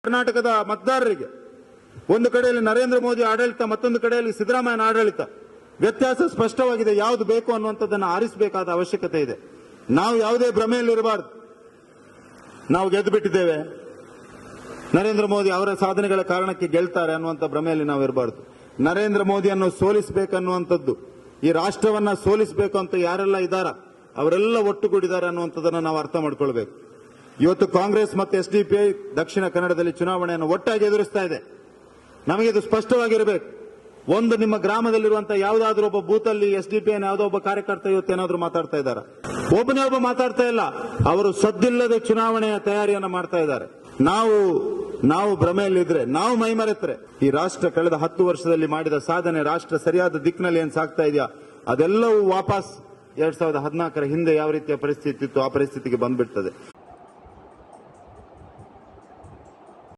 ಕರ್ನಾಟಕದ ಮತದಾರರಿಗೆ ಒಂದು ಕಡೆಯಲ್ಲಿ ನರೇಂದ್ರ ಮೋದಿ ಆಡಳಿತ, ಮತ್ತೊಂದು ಕಡೆಯಲ್ಲಿ ಸಿದ್ದರಾಮಯ್ಯನ ಆಡಳಿತ, ವ್ಯತ್ಯಾಸ ಸ್ಪಷ್ಟವಾಗಿದೆ. ಯಾವುದು ಬೇಕು ಅನ್ನುವಂಥದ್ದನ್ನು ಆರಿಸಬೇಕಾದ ಅವಶ್ಯಕತೆ ಇದೆ. ನಾವು ಯಾವುದೇ ಭ್ರಮೆಯಲ್ಲಿರಬಾರದು. ನಾವು ಗೆದ್ದು ಬಿಟ್ಟಿದ್ದೇವೆ, ನರೇಂದ್ರ ಮೋದಿ ಅವರ ಸಾಧನೆಗಳ ಕಾರಣಕ್ಕೆ ಗೆಲ್ತಾರೆ ಅನ್ನುವಂಥ ಭ್ರಮೆಯಲ್ಲಿ ನಾವು ಇರಬಾರದು. ನರೇಂದ್ರ ಮೋದಿಯನ್ನು ಸೋಲಿಸಬೇಕನ್ನುವಂಥದ್ದು, ಈ ರಾಷ್ಟ್ರವನ್ನ ಸೋಲಿಸಬೇಕು ಅಂತ ಯಾರೆಲ್ಲ ಇದ್ದಾರ ಅವರೆಲ್ಲ ಒಟ್ಟುಗೂಡಿದ್ದಾರೆ ಅನ್ನುವಂಥದ್ದನ್ನು ನಾವು ಅರ್ಥ ಮಾಡ್ಕೊಳ್ಬೇಕು. ಇವತ್ತು ಕಾಂಗ್ರೆಸ್ ಮತ್ತು ಎಸ್ಡಿಪಿಐ ದಕ್ಷಿಣ ಕನ್ನಡದಲ್ಲಿ ಚುನಾವಣೆಯನ್ನು ಒಟ್ಟಾಗಿ ಎದುರಿಸ್ತಾ ಇದೆ. ನಮಗೆ ಇದು ಸ್ಪಷ್ಟವಾಗಿರಬೇಕು. ಒಂದು ನಿಮ್ಮ ಗ್ರಾಮದಲ್ಲಿರುವಂತಹ ಯಾವುದಾದ್ರೂ ಒಬ್ಬ ಬೂತಲ್ಲಿ ಎಸ್ಡಿಪಿಐನ ಯಾವುದೋ ಒಬ್ಬ ಕಾರ್ಯಕರ್ತ ಇವತ್ತೇನಾದ್ರೂ ಮಾತಾಡ್ತಾ ಇದ್ದಾರೆ? ಒಬ್ಬನೇ ಒಬ್ಬ ಮಾತಾಡ್ತಾ ಇಲ್ಲ. ಅವರು ಸದ್ದಿಲ್ಲದೆ ಚುನಾವಣೆಯ ತಯಾರಿಯನ್ನು ಮಾಡ್ತಾ ಇದ್ದಾರೆ. ನಾವು ಭ್ರಮೆಯಲ್ಲಿದ್ರೆ, ನಾವು ಮೈಮರೆತ್ರೆ ಈ ರಾಷ್ಟ್ರ ಕಳೆದ 10 ವರ್ಷದಲ್ಲಿ ಮಾಡಿದ ಸಾಧನೆ, ರಾಷ್ಟ್ರ ಸರಿಯಾದ ದಿಕ್ಕಿನಲ್ಲಿ ಏನ್ ಸಾಗ್ತಾ ಇದೆಯಾ ಅದೆಲ್ಲವೂ ವಾಪಸ್ 2014ರ ಹಿಂದೆ ಯಾವ ರೀತಿಯ ಪರಿಸ್ಥಿತಿ ಇತ್ತು ಆ ಪರಿಸ್ಥಿತಿಗೆ ಬಂದ್ಬಿಡ್ತದೆ.